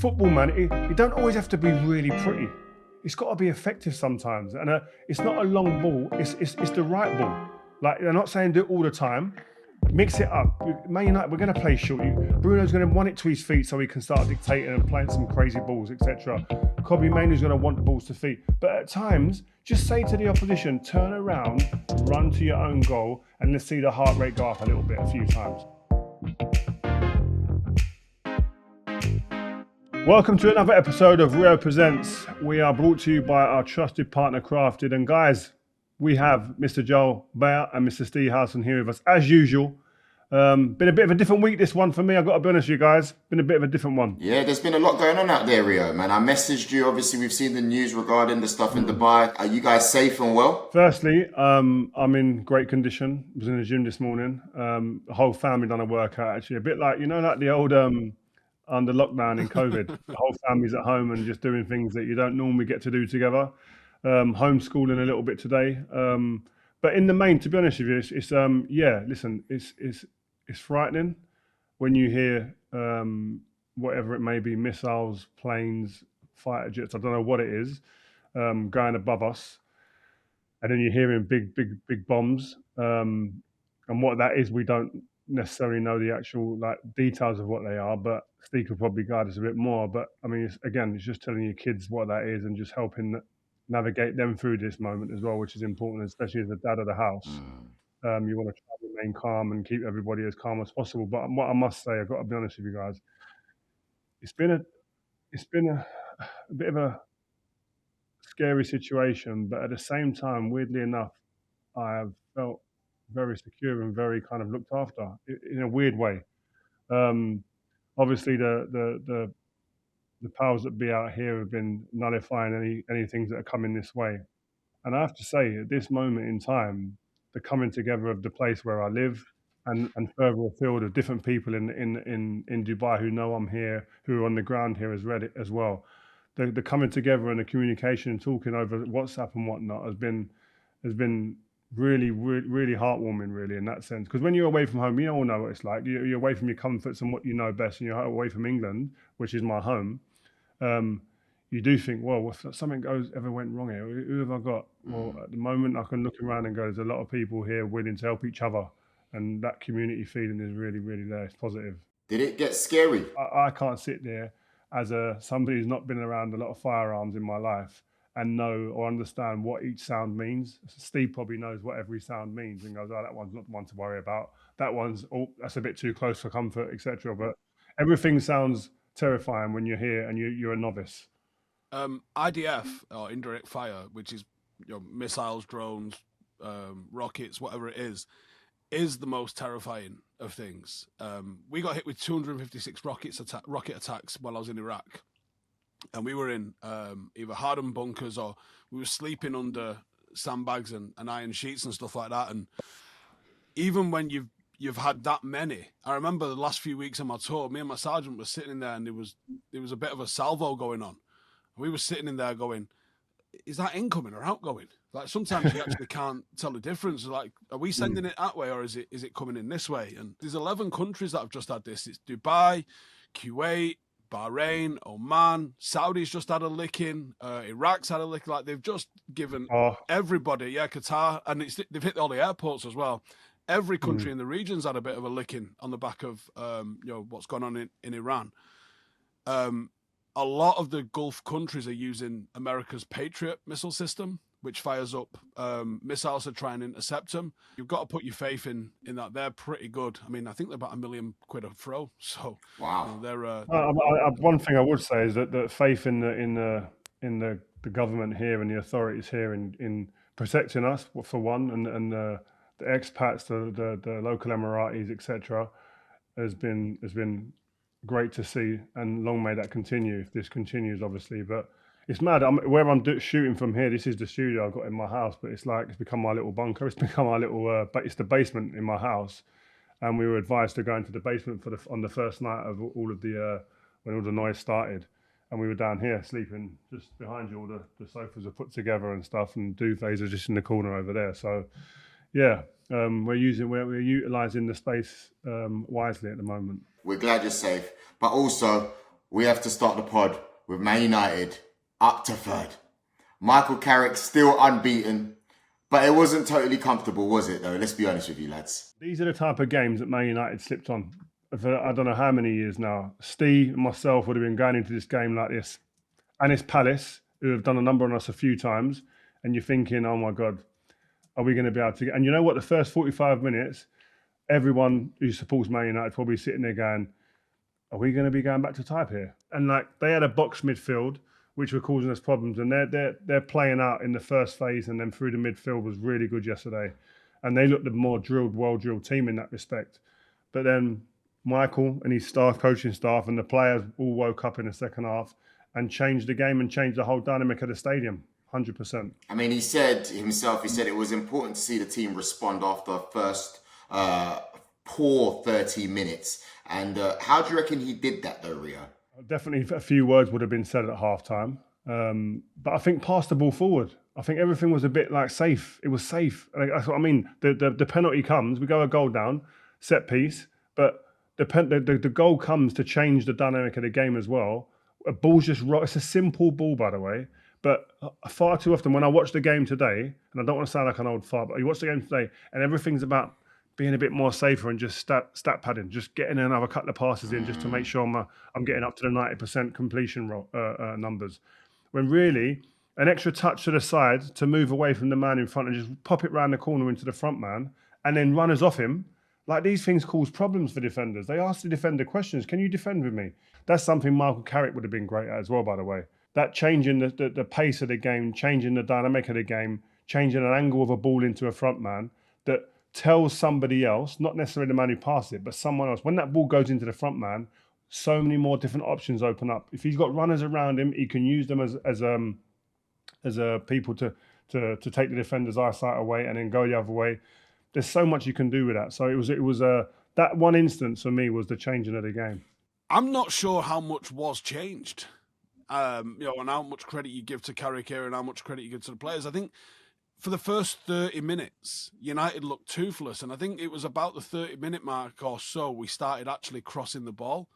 football, man, it don't always have to be really pretty. It's got to be effective sometimes. And it's not a long ball, it's the right ball. Like, they're not saying do it all the time. Mix it up. Man United, we're going to play short. Bruno's going to want it to his feet so he can start dictating and playing some crazy balls, etc. Kobe Mainoo's going to want the balls to feet. But at times, just say to the opposition, turn around, run to your own goal, and let's see the heart rate go up a little bit a few times. Welcome to another episode of Rio Presents. We are brought to you by our trusted partner, Crafted. And guys, we have Mr. Joel Bayer and Mr. Steve Howson here with us, as usual. Been a bit of a different week, this one, for me. I've got to be honest with you guys. Been a bit of a different one. Yeah, there's been a lot going on out there, Rio, man. I messaged you. Obviously, we've seen the news regarding the stuff in Dubai. Are you guys safe and well? Firstly, I'm in great condition. I was in the gym this morning. The whole family done a workout, actually. A bit like, you know, like the old... under lockdown in COVID, the whole family's at home and just doing things that you don't normally get to do together. Homeschooling a little bit today, but in the main, to be honest with you, it's frightening when you hear whatever it may be, missiles, planes, fighter jets. I don't know what it is going above us, and then you're hearing big bombs, and what that is, we don't necessarily know the actual details of what they are, but Steve could probably guide us a bit more. But I mean, it's just telling your kids what that is and just helping navigate them through this moment as well, which is important, especially as the dad of the house. You want to try to remain calm and keep everybody as calm as possible. But what I must say, I've got to be honest with you guys, it's been a bit of a scary situation, but at the same time, weirdly enough, I have felt very secure and very kind of looked after in a weird way. Obviously, the powers that be out here have been nullifying any things that are coming this way. And I have to say, at this moment in time, the coming together of the place where I live and further afield of different people in Dubai who know I'm here, who are on the ground here as well. The coming together and the communication and talking over WhatsApp and whatnot has been really, really, really heartwarming, really, in that sense. Because when you're away from home, you all know what it's like. You're away from your comforts and what you know best, and you're away from England, which is my home. You do think, well, if something ever went wrong here, who have I got? Well, at the moment, I can look around and go, there's a lot of people here willing to help each other, and that community feeling is really, really there. It's positive. Did it get scary? I can't sit there as somebody who's not been around a lot of firearms in my life and know or understand what each sound means. Steve probably knows what every sound means and goes, oh, that one's not the one to worry about. That one's, that's a bit too close for comfort, etc. But everything sounds terrifying when you're here and you're a novice. IDF, or indirect fire, which is missiles, drones, rockets, whatever it is the most terrifying of things. We got hit with 256 rocket attacks while I was in Iraq. And we were in either hardened bunkers or we were sleeping under sandbags and iron sheets and stuff like that. And even when you've had that many, I remember the last few weeks on my tour, me and my sergeant were sitting in there and there was a bit of a salvo going on. We were sitting in there going, is that incoming or outgoing? Like sometimes you actually can't tell the difference. Like, are we sending it that way or is it coming in this way? And there's 11 countries that have just had this. It's Dubai, Kuwait, Bahrain, Oman, Saudi's just had a licking, Iraq's had a licking. Like they've just given everybody, Qatar, and they've hit all the airports as well. Every country in the region's had a bit of a licking on the back of what's going on in Iran. A lot of the Gulf countries are using America's Patriot missile system, which fires up missiles to try and intercept them. You've got to put your faith in that. They're pretty good. I mean, I think they're about $1 million a throw. So wow, they're. One thing I would say is that faith in the government here and the authorities here in protecting us for one, and the expats, the local Emiratis, etc., has been great to see, and long may that continue if this continues, obviously. But it's mad. Where I'm shooting from here, this is the studio I've got in my house, but it's become my little bunker. It's become my little, but it's the basement in my house. And we were advised to go into the basement on the first night of all of the, when all the noise started. And we were down here sleeping just behind you. All the sofas are put together and stuff, and duvets are just in the corner over there. So yeah, we're utilising the space wisely at the moment. We're glad you're safe. But also, we have to start the pod with Man United up to third. Michael Carrick still unbeaten, but it wasn't totally comfortable, was it, though? Let's be honest with you, lads. These are the type of games that Man United slipped on for I don't know how many years now. Steve and myself would have been going into this game like this. And it's Palace, who have done a number on us a few times, and you're thinking, oh my God, are we going to be able to get... And you know what? The first 45 minutes, everyone who supports Man United probably sitting there going, are we going to be going back to type here? And like they had a box midfield, which were causing us problems, and they're playing out in the first phase and then through the midfield was really good yesterday. And they looked a more drilled, well-drilled team in that respect. But then Michael and his staff, coaching staff, and the players all woke up in the second half and changed the game and changed the whole dynamic of the stadium, 100%. I mean, he said it was important to see the team respond after first poor 30 minutes. And how do you reckon he did that though, Rio? Definitely a few words would have been said at halftime. But I think pass the ball forward. I think everything was a bit like safe. It was safe. That's what I mean. The penalty comes, we go a goal down, set piece, but the goal comes to change the dynamic of the game as well. A ball's just right. It's a simple ball, by the way. But far too often when I watch the game today, and I don't want to sound like an old fart, but you watch the game today and everything's about being a bit more safer and just stat padding, just getting another couple of passes in just to make sure I'm getting up to the 90% completion numbers. When really, an extra touch to the side to move away from the man in front and just pop it round the corner into the front man and then runners off him, like these things cause problems for defenders. They ask the defender questions, can you defend with me? That's something Michael Carrick would have been great at as well, by the way. That changing the pace of the game, changing the dynamic of the game, changing an angle of a ball into a front man that tells somebody else, not necessarily the man who passed it, but someone else. When that ball goes into the front man, so many more different options open up. If he's got runners around him, he can use them as people to take the defender's eyesight away and then go the other way. There's so much you can do with that. So it was that one instance for me was the changing of the game. I'm not sure how much was changed, and how much credit you give to Carrick here and how much credit you give to the players. I think for the first 30 minutes, United looked toothless, and I think it was about the 30-minute mark or so we started actually crossing the ball,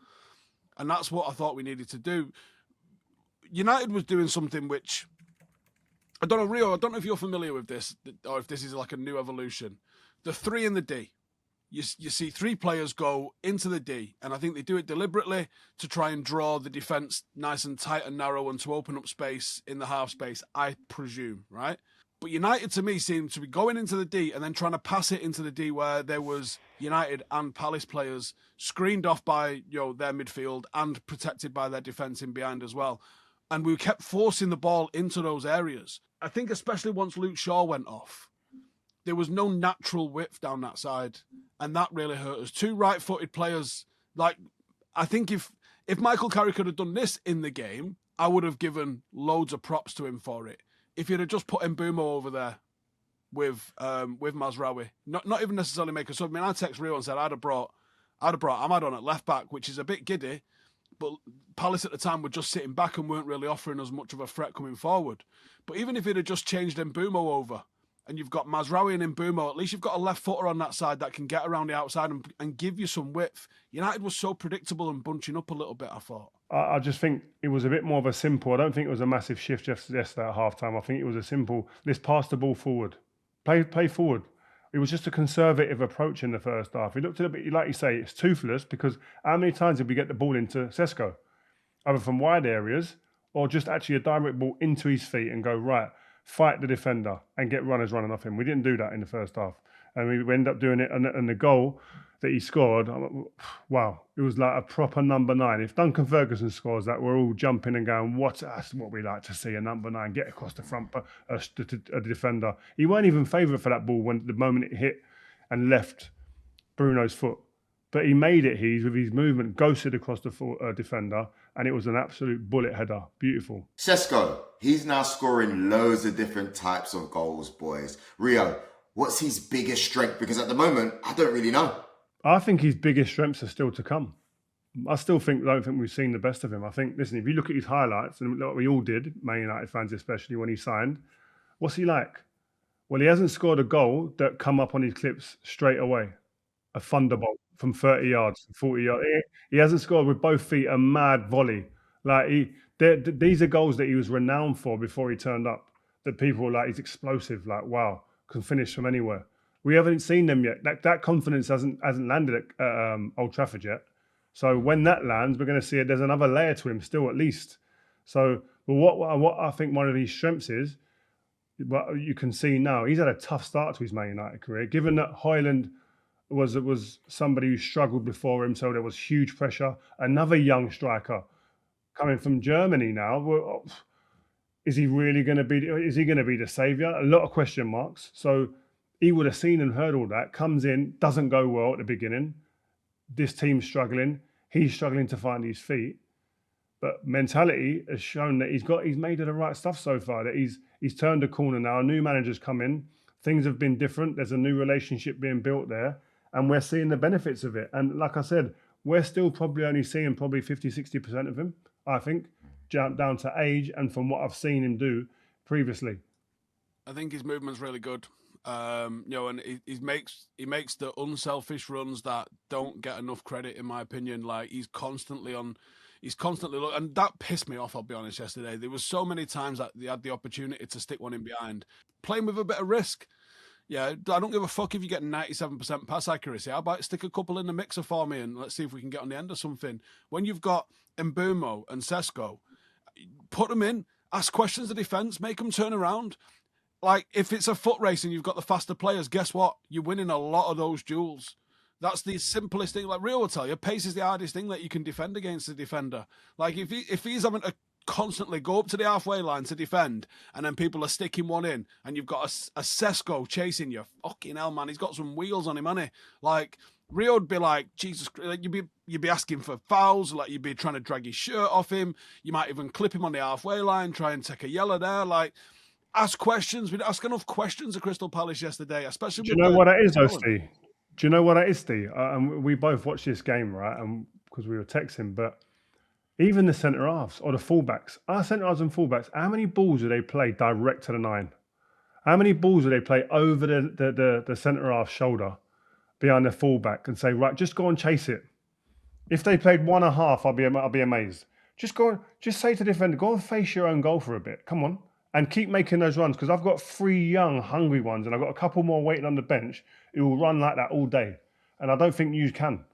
and that's what I thought we needed to do. United was doing something which, I don't know, Rio, I don't know if you're familiar with this, or if this is like a new evolution. The 3 in the D. You see 3 players go into the D, and I think they do it deliberately to try and draw the defence nice and tight and narrow and to open up space in the half space, I presume, right? But United, to me, seemed to be going into the D and then trying to pass it into the D where there was United and Palace players screened off by their midfield and protected by their defence in behind as well. And we kept forcing the ball into those areas. I think especially once Luke Shaw went off, there was no natural width down that side. And that really hurt us. 2 right-footed players. Like, I think if Michael Carrick could have done this in the game, I would have given loads of props to him for it. If he'd have just put Mbeumo over there with Mazraoui, not even necessarily make a sub. I mean, I text Rio and said I'd have brought Ahmad on at left back, which is a bit giddy, but Palace at the time were just sitting back and weren't really offering us much of a threat coming forward. But even if he'd have just changed Mbeumo over, and you've got Mazraoui and Mbeumo, at least you've got a left footer on that side that can get around the outside and give you some width. United was so predictable and bunching up a little bit, I thought. I just think it was a bit more of a simple, I don't think it was a massive shift yesterday at halftime. I think it was a simple, let's pass the ball forward. Play forward. It was just a conservative approach in the first half. It looked a little bit, like you say, it's toothless because how many times did we get the ball into Sesko? Either from wide areas or just actually a direct ball into his feet and go, right, fight the defender and get runners running off him. We didn't do that in the first half. And we ended up doing it. And the goal that he scored, wow, it was like a proper number 9. If Duncan Ferguson scores that, we're all jumping and going, that's what we like to see, a number 9 get across the front, a defender. He weren't even favourite for that ball when the moment it hit and left Bruno's foot. But he made it, with his movement, ghosted across the defender, and it was an absolute bullet header. Beautiful. Sesko, he's now scoring loads of different types of goals, boys. Rio, what's his biggest strength? Because at the moment, I don't really know. I think his biggest strengths are still to come. I don't think we've seen the best of him. I think, listen, if you look at his highlights, and like we all did, Man United fans especially, when he signed, what's he like? Well, he hasn't scored a goal that come up on his clips straight away. A thunderbolt from 30 yards, 40 yards. He hasn't scored with both feet a mad volley Like these are goals that he was renowned for before he turned up. That people were like, he's explosive. Like, wow, can finish from anywhere. We haven't seen them yet. That confidence hasn't landed at Old Trafford yet. So when that lands, we're going to see it. There's another layer to him still, at least. So, but what I think one of his strengths is, what you can see now, he's had a tough start to his Man United career. Given that Højlund was somebody who struggled before him, so there was huge pressure. Another young striker coming from Germany now. Well, is he really going to be? Is he going to be the saviour? A lot of question marks. So he would have seen and heard all that. Comes in, doesn't go well at the beginning. This team's struggling. He's struggling to find his feet. But mentality has shown that he's made of the right stuff so far. That he's turned a corner now. A new manager's come in. Things have been different. There's a new relationship being built there, and we're seeing the benefits of it. And like I said, we're still probably only seeing 50-60% of him. I think down to age and from what I've seen him do previously. I think his movement's really good. And he makes the unselfish runs that don't get enough credit, in my opinion. Like he's constantly and that pissed me off, I'll be honest, yesterday. There was so many times that they had the opportunity to stick one in behind, playing with a bit of risk. Yeah, I don't give a fuck if you get 97% pass accuracy. How about stick a couple in the mixer for me and let's see if we can get on the end of something. When you've got Mbeumo and Sesko, put them in, ask questions of defence, make them turn around. Like, if it's a foot race and you've got the faster players, guess what? You're winning a lot of those duels. That's the simplest thing. Like Rio will tell you, pace is the hardest thing that you can defend against a defender. Like, if he's having to constantly go up to the halfway line to defend, and then people are sticking one in, and you've got a Sesko chasing you, fucking hell, man, he's got some wheels on him, hasn't he? Like, Rio would be like, Jesus, like you'd be asking for fouls, like you'd be trying to drag his shirt off him. You might even clip him on the halfway line, try and take a yellow there, like. Ask questions. We didn't ask enough questions at Crystal Palace yesterday, especially. Do you know what that is, though, Steve? Do you know what that is, Steve? And we both watched this game, right? And because we were texting, but even the centre halves or the fullbacks, our centre halves and fullbacks, how many balls do they play direct to the 9? How many balls do they play over the centre half shoulder behind the fullback and say, right, just go and chase it? If they played 1.5, I'll be amazed. Just say to the defender, go and face your own goal for a bit. Come on. And keep making those runs, because I've got 3 young, hungry ones, and I've got a couple more waiting on the bench who will run like that all day. And I don't think you can.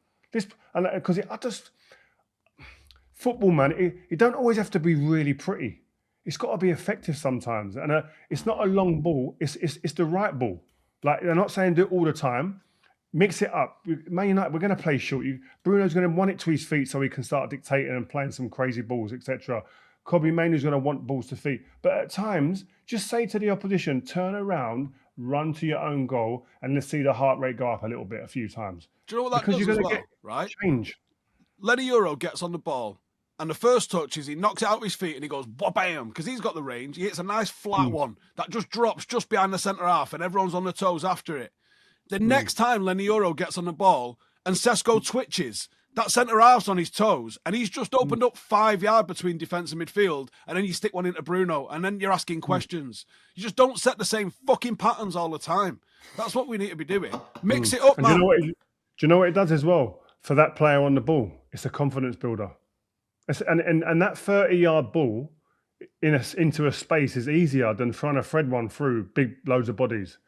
Football, man, it don't always have to be really pretty. It's got to be effective sometimes. And it's not a long ball. It's the right ball. Like, they're not saying do it all the time. Mix it up. Man United, we're going to play short. Bruno's going to want it to his feet so he can start dictating and playing some crazy balls, etc. Kobbie Mainoo's going to want balls to feet. But at times, just say to the opposition, turn around, run to your own goal, and let's see the heart rate go up a little bit a few times. Do you know what that does as well, right? Change. Leny Yoro gets on the ball, and the first touch is he knocks it out of his feet and he goes, bam, because he's got the range. He hits a nice flat one that just drops just behind the centre half, and everyone's on the toes after it. The next time Leny Yoro gets on the ball and Sesko twitches, that centre half's on his toes, and he's just opened up 5 yards between defence and midfield, and then you stick one into Bruno, and then you're asking questions. You just don't set the same fucking patterns all the time. That's what we need to be doing. Mix it up, man. Do you know what it does as well for that player on the ball? It's a confidence builder. And that 30-yard ball into a space is easier than trying to thread one through big loads of bodies.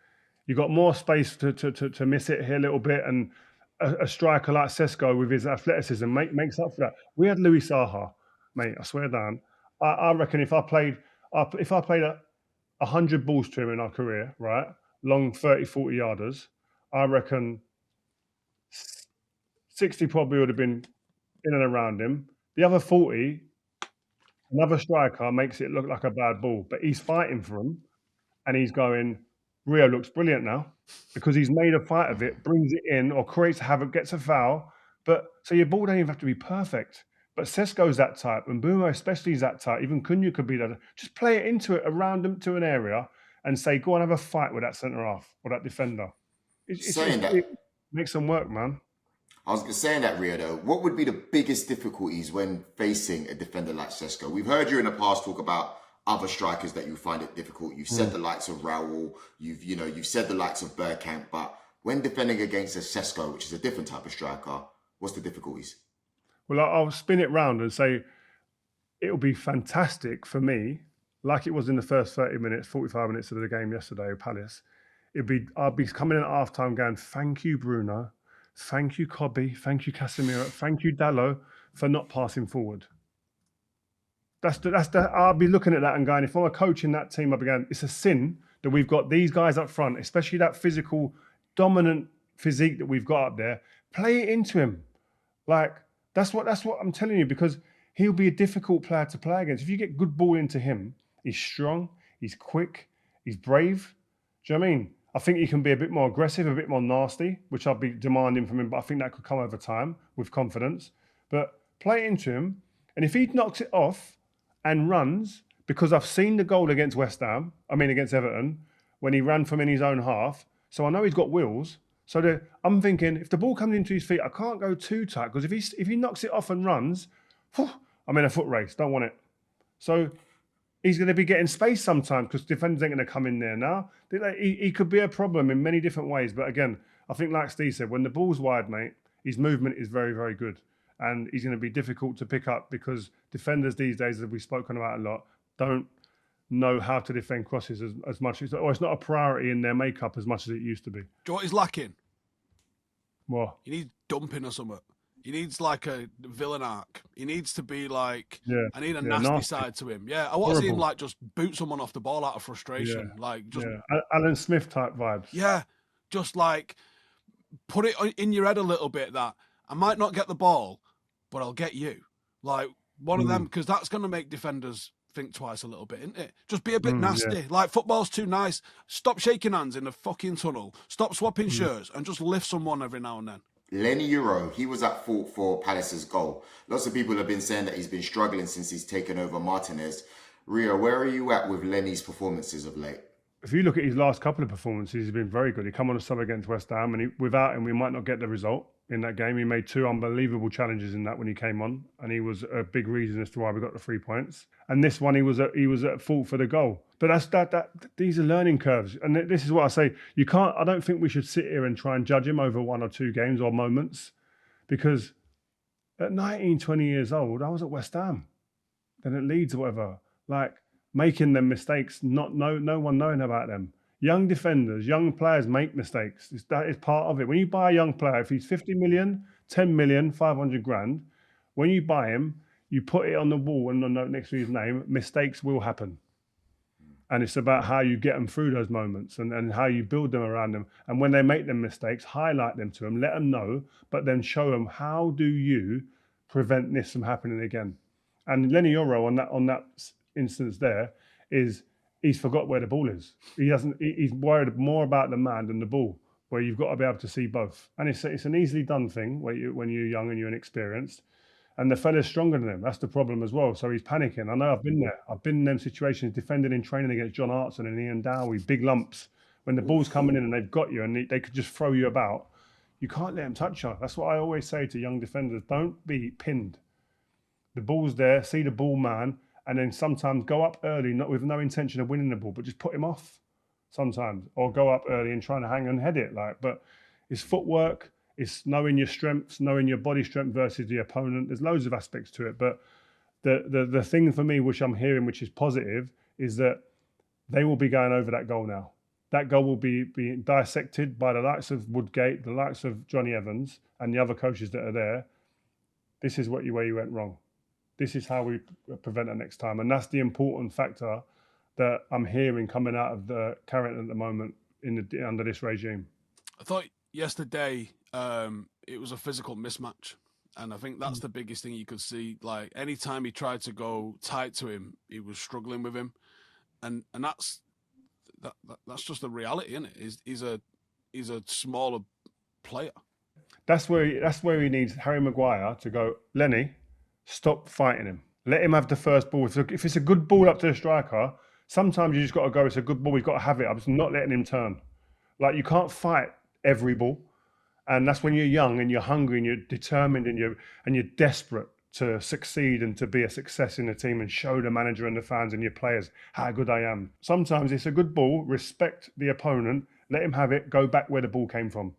You've got more space to miss it here a little bit, and a striker like Sesko with his athleticism makes up for that. We had Louis Saha, mate. I swear down. I reckon if I played 100 balls to him in our career, right, long 30, 40 yarders, I reckon 60 probably would have been in and around him. The other 40, another striker makes it look like a bad ball, but he's fighting for him, and he's going, Rio looks brilliant now because he's made a fight of it, brings it in or creates havoc, gets a foul. But so your ball don't even have to be perfect. But Sesko's that type, and Mbeumo especially is that type. Even Cunha could be that. Just play it into it around them to an area and say, go and have a fight with that centre half or that defender. It makes them work, man. I was saying that, Rio, though, what would be the biggest difficulties when facing a defender like Sesko? We've heard you in the past talk about other strikers that you find it difficult. You've said the likes of Raul, you've said the likes of Bergkamp, but when defending against a Sesko, which is a different type of striker, what's the difficulties? Well, I'll spin it round and say, it'll be fantastic for me, like it was in the first 30 minutes, 45 minutes of the game yesterday at Palace. I'll be coming in at half-time going, thank you, Bruno. Thank you, Cobby. Thank you, Casemiro. Thank you, Dallo, for not passing forward. I'll be looking at that and going, if I'm a coach in that team, I'll be going, it's a sin that we've got these guys up front, especially that physical, dominant physique that we've got up there. Play it into him. Like, that's what I'm telling you, because he'll be a difficult player to play against. If you get good ball into him, he's strong, he's quick, he's brave. Do you know what I mean? I think he can be a bit more aggressive, a bit more nasty, which I'll be demanding from him, but I think that could come over time with confidence. But play it into him, and if he knocks it off and runs, because I've seen the goal against against Everton, when he ran from in his own half, so I know he's got wheels. So I'm thinking, if the ball comes into his feet, I can't go too tight, because if he knocks it off and runs, I'm in a foot race, don't want it. So he's going to be getting space sometimes, because defenders ain't going to come in there now. He could be a problem in many different ways. But again, I think like Steve said, when the ball's wide, mate, his movement is very, very good. And he's going to be difficult to pick up, because defenders these days, as we've spoken about a lot, don't know how to defend crosses as much. It's not a priority in their makeup as much as it used to be. Do you know what he's lacking? What? He needs dumping or something. He needs like a villain arc. He needs to be like, I need a nasty side to him. Yeah, I want to see him like just boot someone off the ball out of frustration. Like just Alan Smith type vibes. Yeah, just like put it in your head a little bit that I might not get the ball, but I'll get you. Like one of them, because that's going to make defenders think twice a little bit, isn't it? Just be a bit nasty. Yeah. Like football's too nice. Stop shaking hands in the fucking tunnel. Stop swapping shirts and just lift someone every now and then. Leny Yoro, he was at fault for Palace's goal. Lots of people have been saying that he's been struggling since he's taken over Martinez. Rio, where are you at with Leny's performances of late? If you look at his last couple of performances, he's been very good. He come on a sub against West Ham, and without him, we might not get the result in that game. He made 2 unbelievable challenges in that when he came on, and he was a big reason as to why we got the 3 points. And this one, he was at fault for the goal. But these are learning curves, and this is what I say. I don't think we should sit here and try and judge him over 1 or 2 games or moments, because at 19, 20 years old, I was at West Ham, then at Leeds or whatever, like making them mistakes, no one knowing about them. Young defenders, young players make mistakes. That is part of it. When you buy a young player, if he's 50 million, 10 million, 500 grand, when you buy him, you put it on the wall and the note next to his name, mistakes will happen. And it's about how you get them through those moments and how you build them around them. And when they make them mistakes, highlight them to them, let them know, but then show them, how do you prevent this from happening again? And Leny Yoro on that instance there he's forgot where the ball is. He's worried more about the man than the ball, where you've got to be able to see both. And it's an easily done thing when you're young and you're inexperienced. And the fella's stronger than him. That's the problem as well. So he's panicking. I know I've been there. I've been in them situations, defending in training against John Hartson and Ian Dowie, big lumps. When the ball's coming in and they've got you and they could just throw you about, you can't let them touch you. That's what I always say to young defenders. Don't be pinned. The ball's there, see the ball man, and then sometimes go up early, not with no intention of winning the ball, but just put him off sometimes, or go up early and try and hang and head it. But it's footwork, it's knowing your strengths, knowing your body strength versus the opponent. There's loads of aspects to it, but the thing for me, which I'm hearing, which is positive, is that they will be going over that goal now. That goal will be dissected by the likes of Woodgate, the likes of Johnny Evans, and the other coaches that are there. This is where you went wrong. This is how we prevent it next time. And that's the important factor that I'm hearing coming out of the Carrick at the moment under this regime. I thought yesterday it was a physical mismatch. And I think that's the biggest thing you could see. Like, anytime he tried to go tight to him, he was struggling with him. And that's just the reality, isn't it? He's a smaller player. That's where he needs Harry Maguire to go, Leny, stop fighting him. Let him have the first ball. If it's a good ball up to the striker, sometimes you just got to go, it's a good ball, we've got to have it. I'm just not letting him turn. Like, you can't fight every ball. And that's when you're young and you're hungry and you're determined and you're desperate to succeed and to be a success in the team and show the manager and the fans and your players how good I am. Sometimes it's a good ball, respect the opponent, let him have it, go back where the ball came from.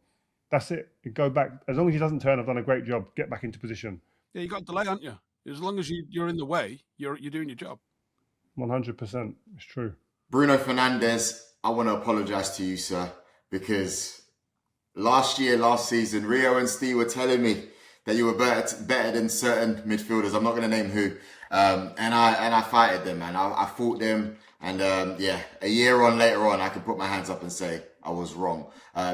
That's it. Go back. As long as he doesn't turn, I've done a great job. Get back into position. Yeah, you got delay, haven't you? As long as you're in the way, you're doing your job. 100%. It's true. Bruno Fernandes, I want to apologise to you, sir, because last season, Rio and Ste were telling me that you were better than certain midfielders. I'm not going to name who. And I fighted them, man. I fought them. And a year later on, I can put my hands up and say I was wrong.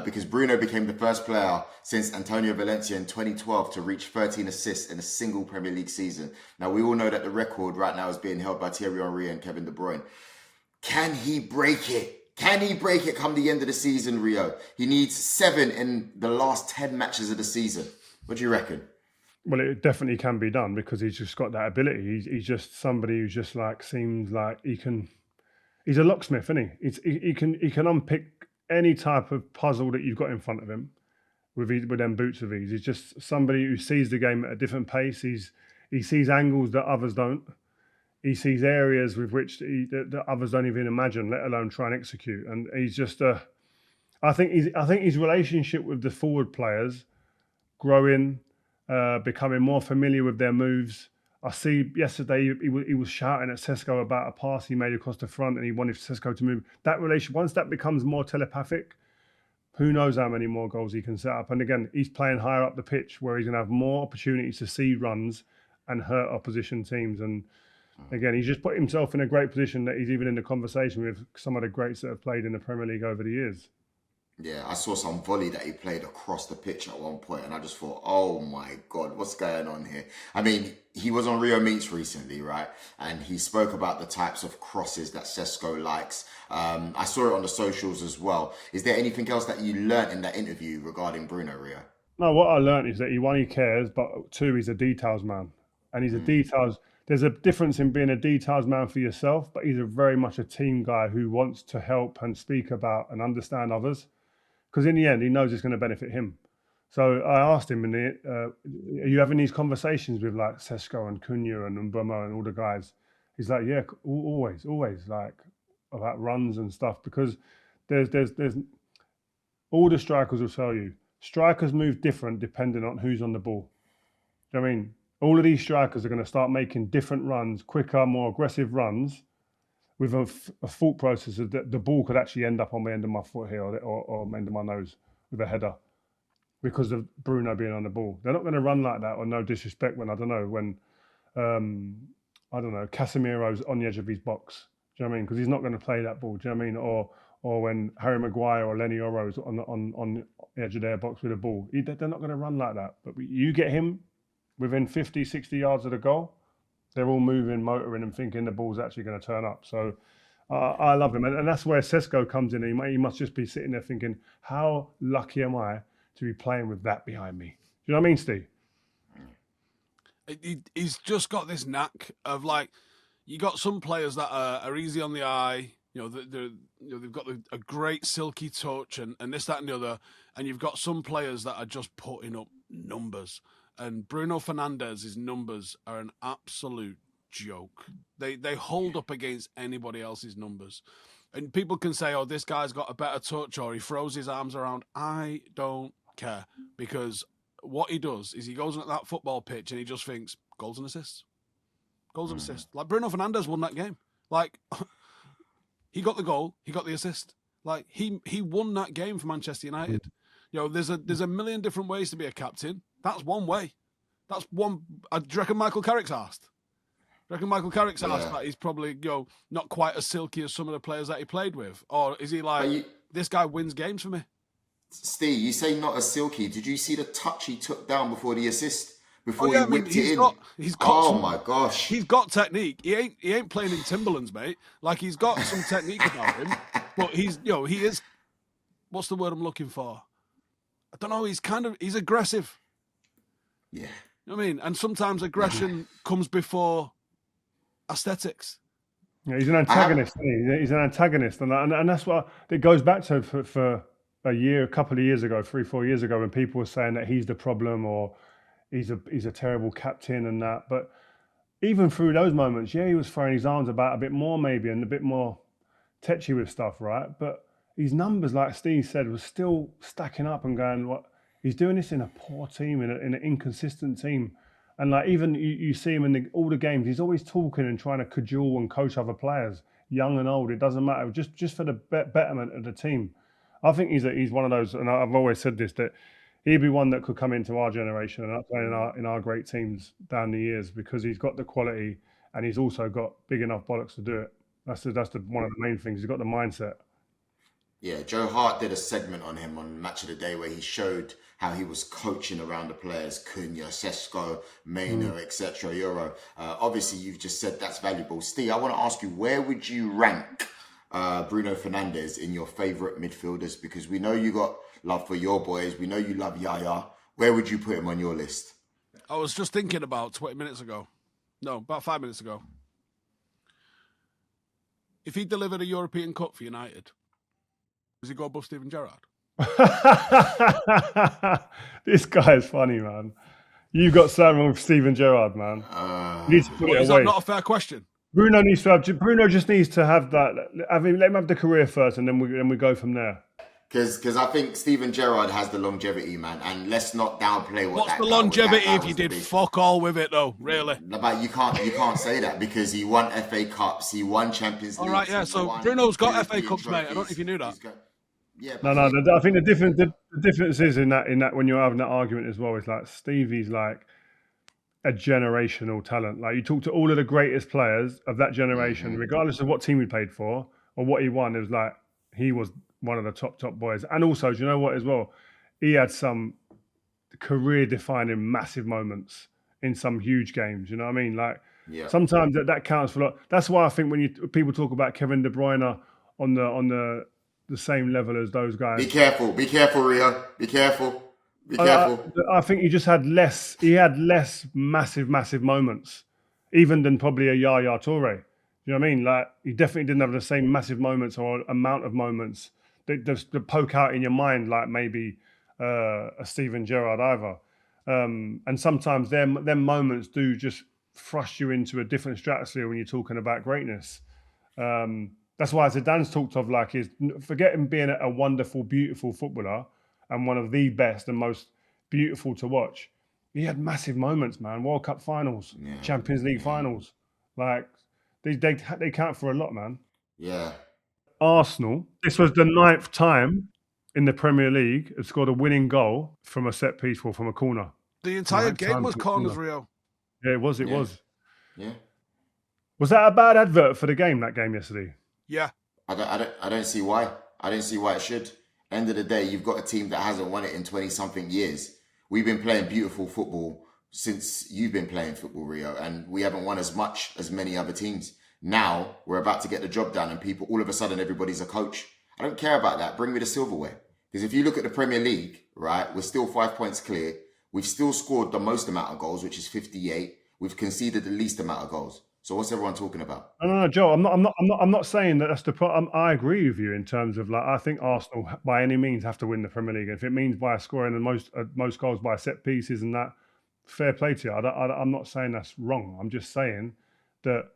Because Bruno became the first player since Antonio Valencia in 2012 to reach 13 assists in a single Premier League season. Now, we all know that the record right now is being held by Thierry Henry and Kevin De Bruyne. Can he break it? Can he break it come the end of the season, Rio? He needs 7 in the last 10 matches of the season. What do you reckon? Well, it definitely can be done because he's just got that ability. He's just somebody who just like seems like he can. He's a locksmith, isn't he? He can unpick any type of puzzle that you've got in front of him with them boots of ease. He's just somebody who sees the game at a different pace. He sees angles that others don't. He sees areas with which that others don't even imagine, let alone try and execute. And he's just I think his relationship with the forward players growing, becoming more familiar with their moves. I see yesterday he was shouting at Sesko about a pass he made across the front and he wanted Sesko to move. That relation, once that becomes more telepathic, who knows how many more goals he can set up. And again, he's playing higher up the pitch where he's going to have more opportunities to see runs and hurt opposition teams. And again, he's just put himself in a great position that he's even in the conversation with some of the greats that have played in the Premier League over the years. Yeah, I saw some volley that he played across the pitch at one point, and I just thought, oh my God, what's going on here? I mean, he was on Rio Meets recently, right? And he spoke about the types of crosses that Sesko likes. I saw it on the socials as well. Is there anything else that you learnt in that interview regarding Bruno, Rio? No, what I learnt is that he cares, but 2, he's a details man. And he's a details... There's a difference in being a details man for yourself, but he's very much a team guy who wants to help and speak about and understand others. Because in the end, he knows it's going to benefit him. So I asked him, are you having these conversations with like Sesko and Cunha and Mbeumo and all the guys? He's like, yeah, always, like about runs and stuff. Because there's all the strikers will tell you, strikers move different depending on who's on the ball. Do you know what I mean? All of these strikers are going to start making different runs, quicker, more aggressive runs, with a thought process that the ball could actually end up on the end of my foot here or end of my nose with a header because of Bruno being on the ball. They're not going to run like that, or no disrespect, when Casemiro's on the edge of his box. Do you know what I mean? Because he's not going to play that ball. Do you know what I mean? Or when Harry Maguire or Leny Yoro's on the edge of their box with a ball. They're not going to run like that. But you get him within 50, 60 yards of the goal, they're all moving, motoring, and thinking the ball's actually going to turn up. So I love him. And that's where Sesko comes in. He must just be sitting there thinking, how lucky am I to be playing with that behind me? Do you know what I mean, Steve? He's just got this knack of, like, you got some players that are easy on the eye. They've got a great silky touch and this, that, and the other. And you've got some players that are just putting up numbers. And Bruno Fernandes' numbers are an absolute joke. They hold up against anybody else's numbers. And people can say, oh, this guy's got a better touch or he throws his arms around. I don't care, because what he does is he goes on that football pitch and he just thinks, goals and assists. Goals and assists. Like Bruno Fernandes won that game. Like, he got the goal, he got the assist. Like, he won that game for Manchester United. There's a million different ways to be a captain. That's one way. That's one. Do you reckon Michael Carrick's asked? Do you reckon Michael Carrick's asked that he's probably not quite as silky as some of the players that he played with? Or is he like, this guy wins games for me? Steve, you say not as silky. Did you see the touch he took down before the assist? Before he whipped it in? He's got my gosh. He's got technique. He ain't playing in Timberlands, mate. Like, he's got some technique about him. But he is, what's the word I'm looking for? I don't know, he's aggressive. Yeah. You know what I mean? And sometimes aggression comes before aesthetics. Yeah, he's an antagonist. He's an antagonist. And that's what it goes back to for a couple of years ago, 3-4 years ago, when people were saying that he's the problem or he's a terrible captain and that. But even through those moments, he was throwing his arms about a bit more maybe and a bit more tetchy with stuff, right? But his numbers, like Steve said, was still stacking up and going, what? He's doing this in a poor team, in an inconsistent team. And like even you see him in all the games, he's always talking and trying to cajole and coach other players, young and old. It doesn't matter, just for the betterment of the team. I think he's one of those, and I've always said this, that he'd be one that could come into our generation and play in our great teams down the years, because he's got the quality and he's also got big enough bollocks to do it. That's one of the main things. He's got the mindset. Yeah, Joe Hart did a segment on him on Match of the Day where he showed how he was coaching around the players, Cunha, Sesko, Maino, etc. Yoro. Obviously, you've just said that's valuable. Steve, I want to ask you, where would you rank Bruno Fernandes in your favourite midfielders? Because we know you got love for your boys. We know you love Yaya. Where would you put him on your list? I was just thinking about 20 minutes ago. No, about 5 minutes ago. If he delivered a European Cup for United, does he go above Steven Gerrard? This guy is funny, man. You've got something with Steven Gerrard, man. You need to put it away. Is that not a fair question? Bruno just needs to have that. Let him have the career first, and then we go from there. Because I think Steven Gerrard has the longevity, man, and let's not downplay What's the longevity if you did fuck all with it, though? Really? But you can't say that, because he won FA Cups, he won Champions League. All right, yeah. So Bruno's got FA Cups, mate. I don't know if you knew that. Yeah. No. I think the difference is in that when you're having that argument as well, is like Stevie's like a generational talent. Like you talk to all of the greatest players of that generation, regardless of what team he played for or what he won, it was like he was one of the top boys. And also, do you know what as well? He had some career-defining massive moments in some huge games. You know what I mean? Like sometimes that counts for a lot. That's why I think when people talk about Kevin De Bruyne on the same level as those guys. Be careful, Rio. Be careful. I think he just had less. He had less massive moments, even than probably a Yaya Toure. You know what I mean? Like he definitely didn't have the same massive moments or amount of moments that poke out in your mind like maybe a Steven Gerrard either. And sometimes them moments do just thrust you into a different stratosphere when you're talking about greatness. That's why Zidane's talked of like forget him being a wonderful, beautiful footballer and one of the best and most beautiful to watch. He had massive moments, man. World Cup finals, Champions League finals. Like they count for a lot, man. Yeah. Arsenal, this was the 9th time in the Premier League have scored a winning goal from a set piece or from a corner. The entire game was corners, Rio. Yeah, it was. Yeah. Was that a bad advert for the game, that game yesterday? Yeah. I don't see why. I don't see why it should. End of the day, you've got a team that hasn't won it in 20-something years. We've been playing beautiful football since you've been playing football, Rio, and we haven't won as much as many other teams. Now we're about to get the job done, and people, all of a sudden, everybody's a coach. I don't care about that. Bring me the silverware. Because if you look at the Premier League, right, we're still 5 points clear. We've still scored the most amount of goals, which is 58. We've conceded the least amount of goals. So what's everyone talking about? No, Joe. I'm not saying that that's the problem. I agree with you in terms of like I think Arsenal by any means have to win the Premier League. If it means by scoring the most goals by set pieces and that, fair play to you. I'm not saying that's wrong. I'm just saying that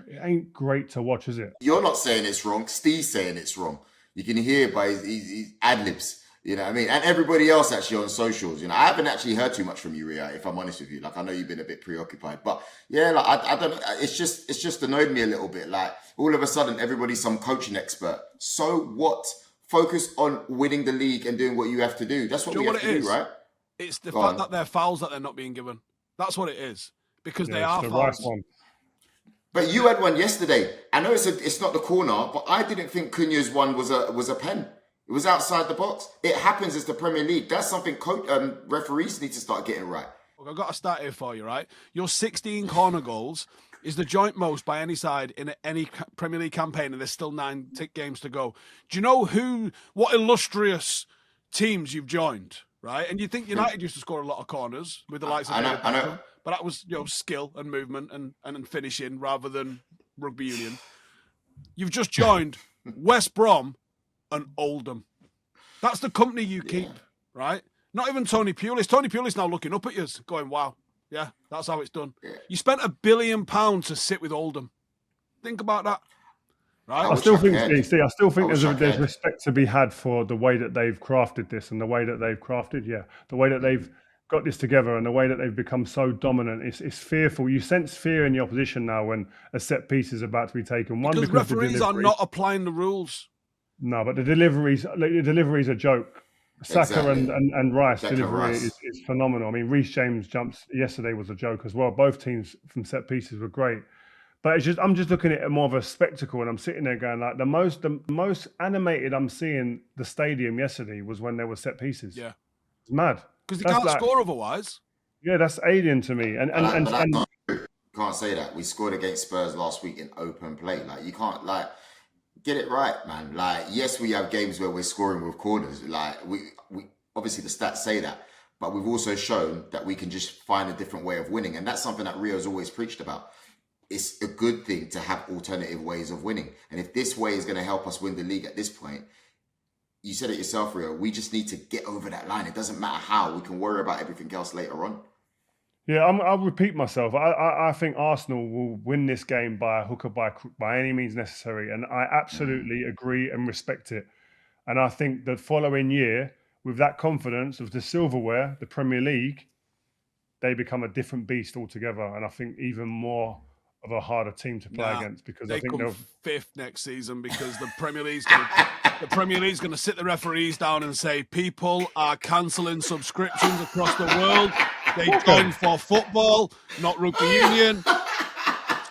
it ain't great to watch, is it? You're not saying it's wrong. Steve's saying it's wrong. You can hear by his ad-libs. You know what I mean? And everybody else actually on socials. You know, I haven't actually heard too much from you, Ria, if I'm honest with you. Like, I know you've been a bit preoccupied. But yeah, like I don't know. It's just annoyed me a little bit. Like, all of a sudden, everybody's some coaching expert. So what? Focus on winning the league and doing what you have to do. That's what we have to do, right? It's the fact that they're fouls that they're not being given. That's what it is. Because they are fouls. Right. But you had one yesterday. I know it's not the corner, but I didn't think Cunha's one was a pen. It was outside the box. It happens as the Premier League. That's something referees need to start getting right. Look, I've got a stat here for you, right? Your 16 corner goals is the joint most by any side in any Premier League campaign, and there's still 9 games to go. Do you know what illustrious teams you've joined, right? And you think United used to score a lot of corners with the likes of... I know. But that was, skill and movement and finishing rather than rugby union. You've just joined West Brom and Oldham. That's the company you keep, right? Not even Tony Pulis. Tony Pulis now looking up at you, going, wow, yeah, that's how it's done. Yeah. You spent £1 billion to sit with Oldham. Think about that, right? I still think there's respect to be had for the way that they've crafted this and the way that they've crafted got this together and the way that they've become so dominant, it's fearful. You sense fear in the opposition now when a set piece is about to be taken. Because referees are not applying the rules. No, but the delivery's a joke. Saka and Rice delivery is phenomenal. I mean, Reece James jumps yesterday was a joke as well. Both teams from set pieces were great. But I'm just looking at it more of a spectacle, and I'm sitting there going like the most animated I'm seeing the stadium yesterday was when there were set pieces. Yeah, it's mad because they can't score otherwise. Yeah, that's alien to me. And you can't say that. We scored against Spurs last week in open play. Like you can't get it right, man. Like yes, we have games where we're scoring with corners. Like we obviously the stats say that, but we've also shown that we can just find a different way of winning, and that's something that Rio's always preached about. It's a good thing to have alternative ways of winning. And if this way is going to help us win the league at this point, you said it yourself, Rio, we just need to get over that line. It doesn't matter how. We can worry about everything else later on. Yeah, I'll repeat myself. I think Arsenal will win this game by hook or by crook, by any means necessary. And I absolutely agree and respect it. And I think that following year, with that confidence of the silverware, the Premier League, they become a different beast altogether. And I think even more of a harder team to play against, because I think they'll fifth next season, because the Premier League's going to sit the referees down and say people are cancelling subscriptions across the world. They joined for football, not rugby union.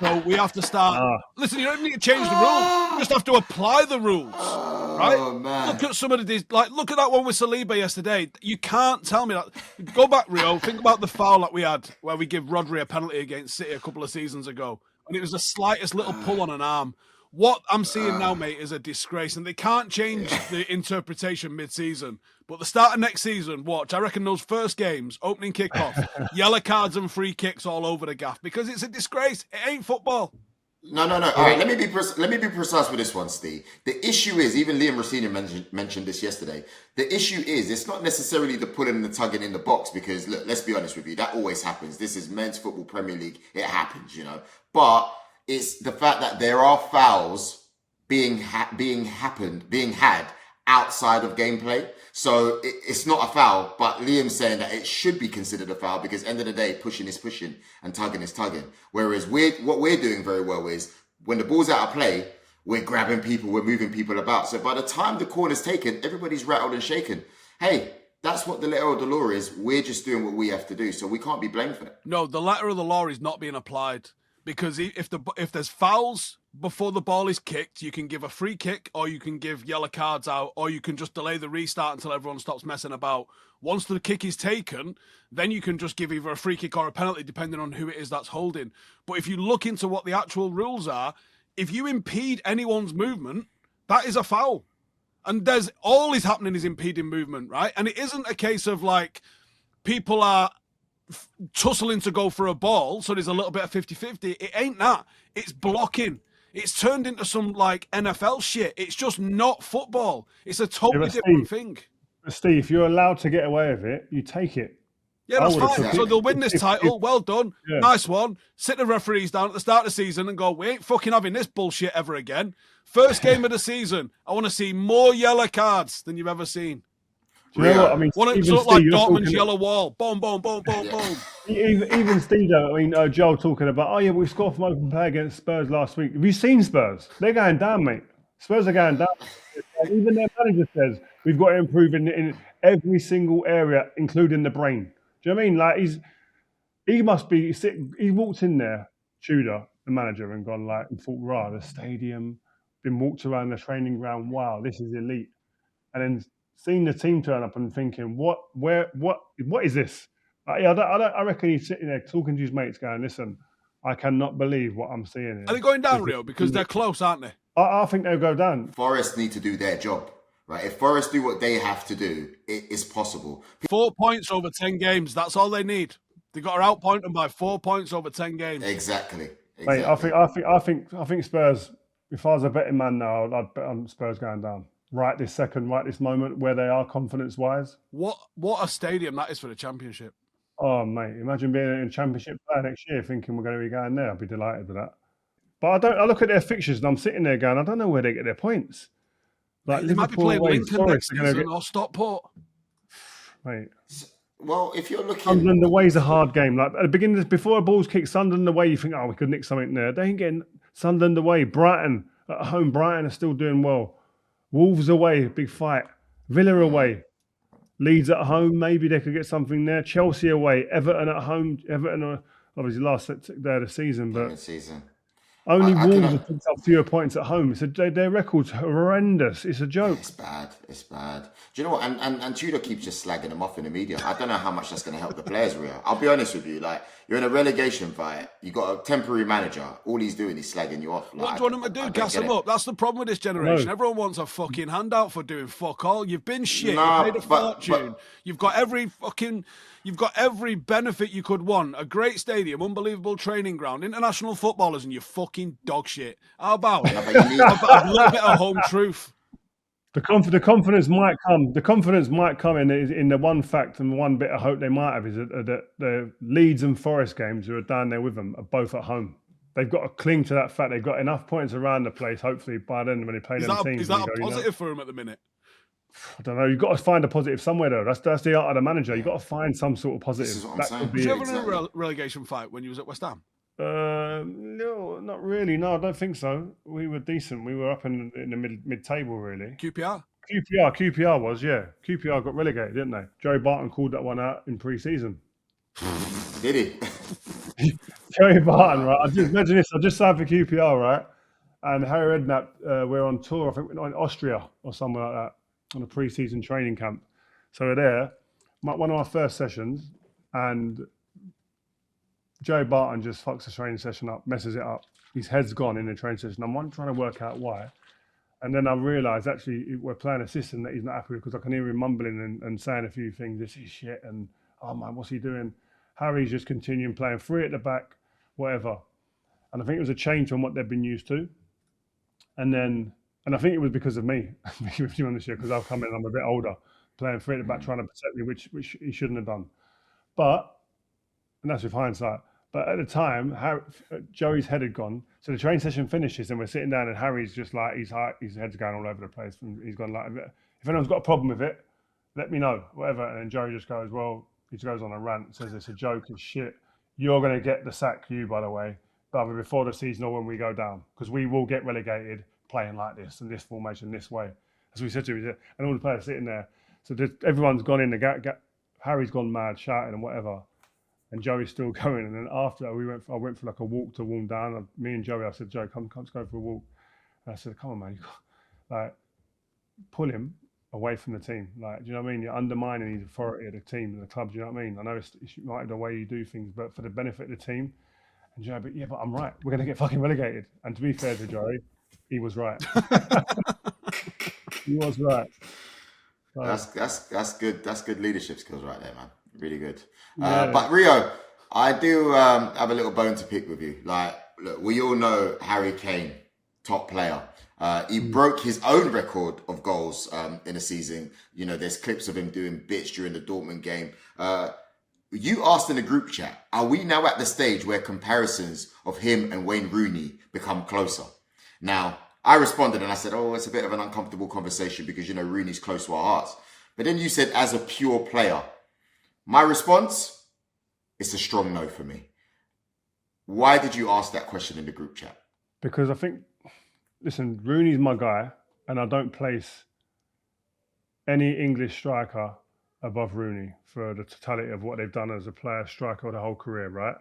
So we have to start. Listen, you don't need to change the rules. You just have to apply the rules, right? Oh, man. Look at some of these. Look at that one with Saliba yesterday. You can't tell me that. Go back, Rio. Think about the foul that we had where we give Rodri a penalty against City a couple of seasons ago, and it was the slightest little pull on an arm. What I'm seeing now, mate, is a disgrace, and they can't change the interpretation mid-season. But the start of next season, watch. I reckon those first games, opening kickoff, yellow cards and free kicks all over the gaff, because it's a disgrace. It ain't football. No. All right, let me be precise with this one, Steve. The issue is, even Liam Rossini mentioned this yesterday. The issue is, it's not necessarily the pulling and the tugging in the box, because look, let's be honest with you, that always happens. This is men's football, Premier League. It happens, But it's the fact that there are fouls being had outside of gameplay. So it's not a foul, but Liam's saying that it should be considered a foul, because end of the day, pushing is pushing and tugging is tugging. Whereas what we're doing very well is, when the ball's out of play, we're grabbing people, we're moving people about. So by the time the corner's taken, everybody's rattled and shaken. Hey, that's what the letter of the law is. We're just doing what we have to do. So we can't be blamed for that. No, the letter of the law is not being applied. Because if there's fouls before the ball is kicked, you can give a free kick, or you can give yellow cards out, or you can just delay the restart until everyone stops messing about. Once the kick is taken, then you can just give either a free kick or a penalty, depending on who it is that's holding. But if you look into what the actual rules are, if you impede anyone's movement, that is a foul. And all is happening is impeding movement, right? And it isn't a case of people are tussling to go for a ball, so there's a little bit of 50-50. It ain't that. It's blocking. It's turned into some NFL shit. It's just not football. It's a totally different thing. Steve, if you're allowed to get away with it, you take it. Yeah, that's fine. So they'll win this title. Well done. Yeah. Nice one. Sit the referees down at the start of the season and go, we ain't fucking having this bullshit ever again. First game of the season, I want to see more yellow cards than you've ever seen. Do you know what I mean? Want it to look like Dortmund's yellow wall. Boom, boom, boom, boom, boom. Even Steve, Joel talking about, we scored from open play against Spurs last week. Have you seen Spurs? They're going down, mate. Spurs are going down. Even their manager says we've got to improve in every single area, including the brain. Do you know what I mean? He must be sick. He walked in there, Tudor, the manager, and gone and thought, the stadium, been walked around the training ground. Wow, this is elite. And then seeing the team turn up and thinking, what is this? I reckon he's sitting there talking to his mates, going, "Listen, I cannot believe what I'm seeing here." Are they going down, Rio? Because they're close, aren't they? I think they'll go down. Forest need to do their job, right? If Forest do what they have to do, it is possible. 4 points over 10 games. That's all they need. They got to outpoint them by 4 points over 10 games. Exactly. Mate, I think Spurs. If I was a betting man now, I'd bet on Spurs going down. Right this moment where they are confidence-wise. What a stadium that is for the Championship. Oh, mate, imagine being in a Championship player next year thinking we're going to be going there. I'd be delighted with that. But I look at their fixtures and I'm sitting there going, I don't know where they get their points. They might be playing Lincoln next season or Stockport. Mate. Well, if you're looking, Sunderland away is a hard game. Like at the beginning, before a ball's kicked, Sunderland away, you think, oh, we could nick something there. They ain't getting Sunderland away. Brighton at home, Brighton are still doing well. Wolves away, big fight. Villa away. Leeds at home, maybe they could get something there. Chelsea away. Everton at home. Everton are obviously last day of the season, but season. only Wolves have picked up fewer points at home. Their record's horrendous. It's a joke. It's bad. It's bad. Do you know what? And Tudor keeps just slagging them off in the media. I don't know how much that's going to help the players, Rio. I'll be honest with you. Like, you're in a relegation fight. You got a temporary manager. All he's doing is slagging you off. Like, what do you want him to do? Gas him up? That's the problem with this generation. No. Everyone wants a fucking handout for doing fuck all. You've been shit. You paid a fortune. You've got every benefit you could want. A great stadium, unbelievable training ground, international footballers, and you're fucking dog shit. How about a little bit of home truth? The confidence might come. The confidence might come in the one fact and one bit of hope they might have is that the Leeds and Forest games who are down there with them are both at home. They've got to cling to that fact. They've got enough points around the place. Hopefully by then when they play them teams. Is that a positive for them at the minute? I don't know. You've got to find a positive somewhere though. That's the art of the manager. You've got to find some sort of positive. This is what I'm saying. Did you ever in a relegation fight when you was at West Ham? No, not really. No, I don't think so. We were decent. We were up in the mid-table, really. QPR was, yeah. QPR got relegated, didn't they? Joey Barton called that one out in pre-season. Did he? Joey Barton, right? Imagine this. I just signed for QPR, right? And Harry Redknapp, we're on tour, I think in Austria or somewhere like that, on a pre-season training camp. So we're there, one of our first sessions, and Joe Barton just fucks the training session up, messes it up. His head's gone in the training session. I'm trying to work out why. And then I realised actually we're playing a system that he's not happy with because I can hear him mumbling and saying a few things. This is shit. And, oh man, what's he doing? Harry's just continuing playing free at the back, whatever. And I think it was a change from what they've been used to. And I think it was because of me, with you on this year, because I've come in, I'm a bit older, playing free at the back, trying to protect me, which he shouldn't have done. And that's with hindsight. But at the time, Joey's head had gone. So the training session finishes and we're sitting down and Harry's just like, his head's going all over the place. And he's gone like, if anyone's got a problem with it, let me know, whatever. And then Joey just goes, well, he just goes on a rant, says it's a joke, it's shit. You're going to get the sack, by the way, either before the season or when we go down, because we will get relegated playing like this and this formation this way. As we said to him, and all the players sitting there. So everyone's gone in, Harry's gone mad, shouting and whatever. And Joey's still going. And then after I went for like a walk to warm down. Me and Joey, I said, Joey, come let's go for a walk. And I said, come on, man, pull him away from the team. Like, do you know what I mean? You're undermining his authority of the team and the club. Do you know what I mean? I know it's might be the way you do things, but for the benefit of the team. And Joey, but I'm right. We're going to get fucking relegated. And to be fair to Joey, he was right. He was right. That's good. That's good leadership skills right there, man. Really good. Yeah. But Rio, I do have a little bone to pick with you. Like, look, we all know Harry Kane, top player. He broke his own record of goals in a season. You know, there's clips of him doing bits during the Dortmund game. You asked in the group chat, are we now at the stage where comparisons of him and Wayne Rooney become closer? Now, I responded and I said, oh, it's a bit of an uncomfortable conversation because, you know, Rooney's close to our hearts. But then you said, as a pure player. My response, it's a strong no for me. Why did you ask that question in the group chat? Because I think, listen, Rooney's my guy, and I don't place any English striker above Rooney for the totality of what they've done as a player, striker, the whole career, right?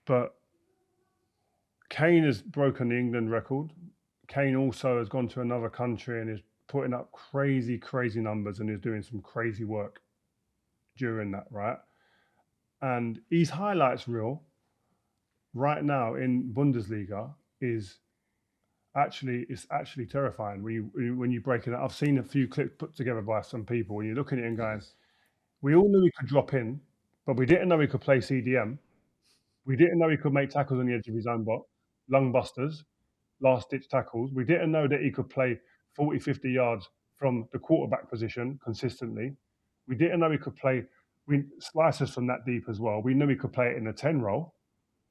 But Kane has broken the England record. Kane also has gone to another country and is putting up crazy numbers and is doing some crazy work during that, right? And his highlights reel right now in Bundesliga is actually terrifying when you break it up. I've seen a few clips put together by some people when you're looking at it and going, we all knew he could drop in, but we didn't know he could play CDM. We didn't know he could make tackles on the edge of his own box, lung busters, last ditch tackles. We didn't know that he could play 40, 50 yards from the quarterback position consistently. We didn't know he could play slices from that deep as well. We knew he could play it in the 10 role,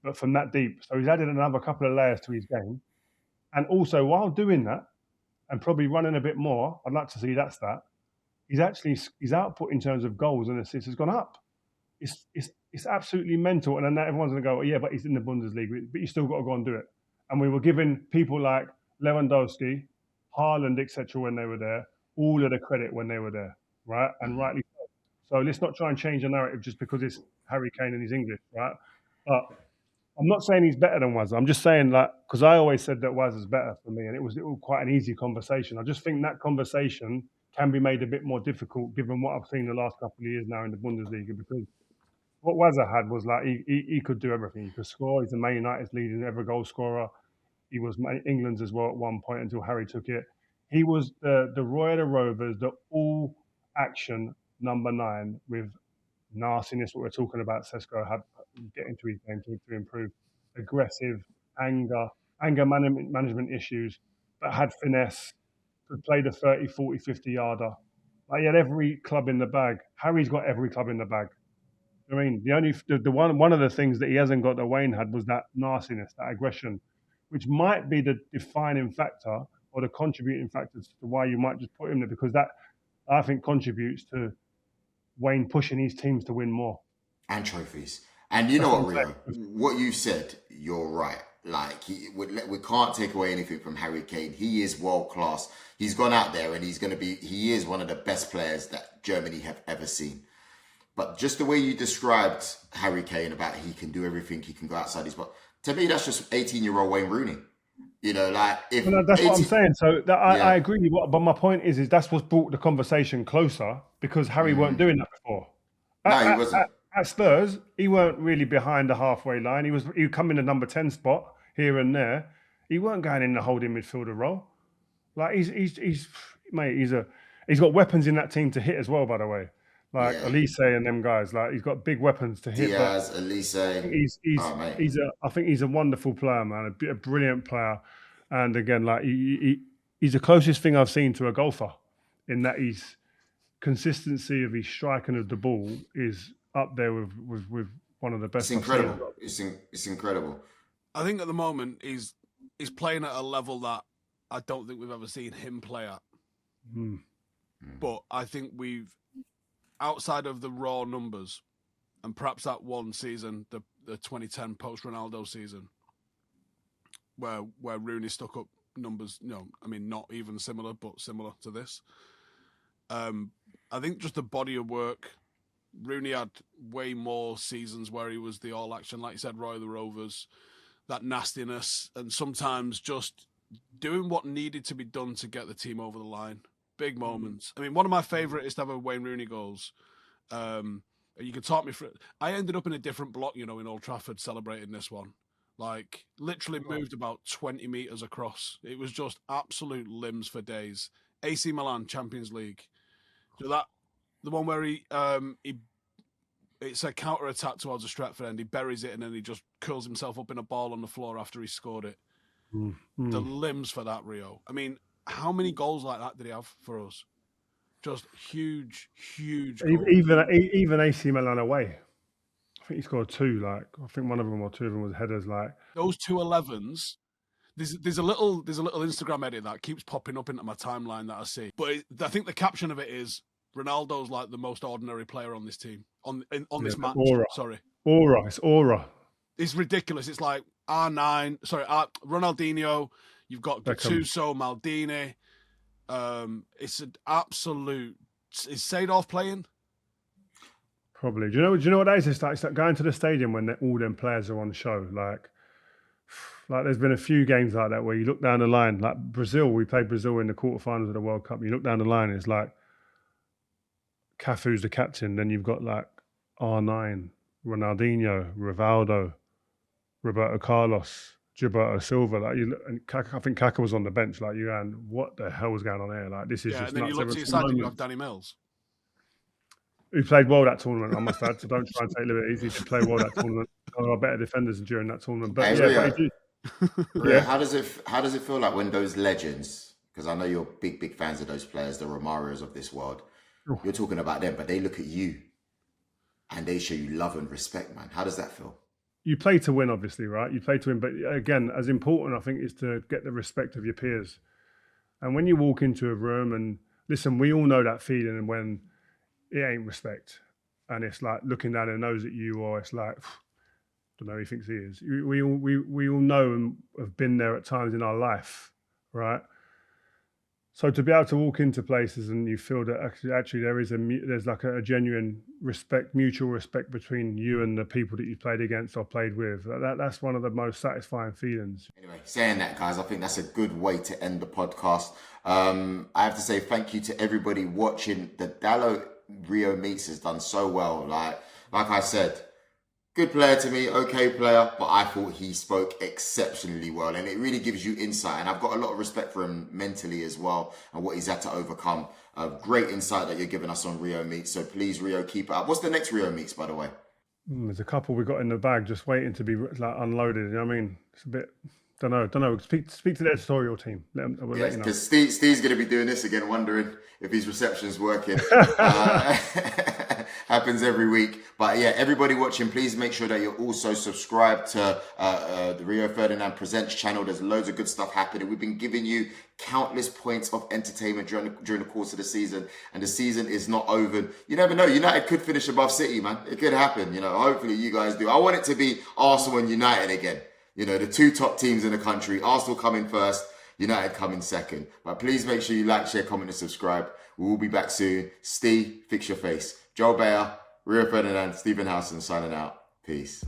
but from that deep. So he's added another couple of layers to his game. And also, while doing that, and probably running a bit more, I'd like to see that stat, his output in terms of goals and assists has gone up. It's absolutely mental. And then everyone's going to go, oh, yeah, but he's in the Bundesliga, but you still got to go and do it. And we were giving people like Lewandowski, Haaland, etc., when they were there, all of the credit when they were there, right? And rightly so. So let's not try and change the narrative just because it's Harry Kane and he's English, right? But I'm not saying he's better than Waz. I'm just saying, like, because I always said that Waz is better for me, and it was quite an easy conversation. I just think that conversation can be made a bit more difficult given what I've seen the last couple of years now in the Bundesliga, because what Wazza had was like he could do everything. He could score. He's the Man United's leading ever goal scorer. He was England's as well at one point until Harry took it. He was the Roy of the Rovers, the all action number 9 with nastiness. What we're talking about, Sesko had get into his game to improve, aggressive, anger management issues, but had finesse. Could play the 30, 40, 50 yarder. Like, he had every club in the bag. Harry's got every club in the bag. I mean, the one of the things that he hasn't got that Wayne had was that nastiness, that aggression, which might be the defining factor or the contributing factor to why you might just put him there, because that, I think, contributes to Wayne pushing his teams to win more. And trophies. And you know what, Rio? What you said, you're right. Like, we can't take away anything from Harry Kane. He is world class. He's gone out there and he is one of the best players that Germany have ever seen. But just the way you described Harry Kane about he can do everything, he can go outside his box. To me, that's just 18-year-old Wayne Rooney. You know, like if that's what I'm saying. So I agree. But my point is that's what's brought the conversation closer, because Harry weren't doing that before. No, he wasn't. At Spurs, he weren't really behind the halfway line. He would come in the number 10 spot here and there. He weren't going in the holding midfielder role. Like he's got weapons in that team to hit as well, by the way. Like Elise and them guys, like he's got big weapons to hit. Diaz, Elise. I think he's a wonderful player, man. A brilliant player, and again, like he's the closest thing I've seen to a golfer, in that his consistency of his striking of the ball is up there with one of the best. It's incredible. It's incredible. I think at the moment he's playing at a level that I don't think we've ever seen him play at. But I think we've, outside of the raw numbers, and perhaps that one season, the 2010 post-Ronaldo season, where Rooney stuck up numbers, not even similar, but similar to this. I think just the body of work, Rooney had way more seasons where he was the all-action, like you said, Roy of the Rovers, that nastiness, and sometimes just doing what needed to be done to get the team over the line. Big moments. I mean, one of my favourite ever Wayne Rooney goals. You can talk me through it. I ended up in a different block, in Old Trafford celebrating this one. Like, literally moved about 20 metres across. It was just absolute limbs for days. AC Milan, Champions League. So the one where it's a counter-attack towards the Stretford end. He buries it and then he just curls himself up in a ball on the floor after he scored it. The limbs for that, Rio. I mean, how many goals like that did he have for us? Just huge goals. Even AC Milan away. I think he scored 2. Like, I think one of them or 2 of them was headers. Like those 2 11s. There's a little Instagram edit that keeps popping up into my timeline that I see. But I think the caption of it is Ronaldo's like the most ordinary player on this team on this match. It's aura. It's ridiculous. It's like R9. Sorry, Ronaldinho. You've got Gattuso, Maldini. It's an absolute. Is Seedorf playing? Probably. Do you know what that is? It's like going to the stadium when all them players are on show. Like there's been a few games like that where you look down the line. Like Brazil, we played Brazil in the quarterfinals of the World Cup. You look down the line, it's like Cafu's the captain. Then you've got like R9, Ronaldinho, Rivaldo, Roberto Carlos, Gilberto Silva. Like and I think Kaka was on the bench. Like what the hell was going on here? Like this is just. And then nuts. you look to your side and you have Danny Mills, who played well that tournament. I must add, so don't try and take liberties. He did play well that tournament. One of our better defenders during that tournament. But but he did. How does it feel like when those legends? Because I know you're big fans of those players, the Romarios of this world. You're talking about them, but they look at you and they show you love and respect, man. How does that feel? You play to win, obviously, right? You play to win, but again, as important, I think, is to get the respect of your peers. And when you walk into a room, and listen, we all know that feeling when it ain't respect, and it's like looking down their nose at you, or it's like, I don't know who he thinks he is. We all know and have been there at times in our life, right? So to be able to walk into places and you feel that actually there's like a genuine respect, mutual respect between you and the people that you played against or played with. That's one of the most satisfying feelings. Anyway, saying that, guys, I think that's a good way to end the podcast. I have to say thank you to everybody watching. The Dallo Rio meets has done so well. Like I said, good player to me, okay player, but I thought he spoke exceptionally well, and it really gives you insight. And I've got a lot of respect for him mentally as well, and what he's had to overcome. Great insight that you're giving us on Rio Meets. So please, Rio, keep it up. What's the next Rio Meets, by the way? There's a couple we got in the bag just waiting to be like unloaded. You know what I mean? It's a bit. Don't know. Speak to the editorial team. We'll let you know. Because Steve's going to be doing this again, wondering if his reception's working. Happens every week. But yeah, everybody watching, please make sure that you're also subscribed to the Rio Ferdinand Presents channel. There's loads of good stuff happening. We've been giving you countless points of entertainment during the course of the season, and the season is not over. You never know. United could finish above City, man. It could happen. You know, hopefully you guys do. I want it to be Arsenal and United again. You know, the two top teams in the country. Arsenal coming first, United coming second. But please make sure you like, share, comment, and subscribe. We will be back soon. Steve, fix your face. Joel Bayer, Rio Ferdinand, Stephen Housen signing out. Peace.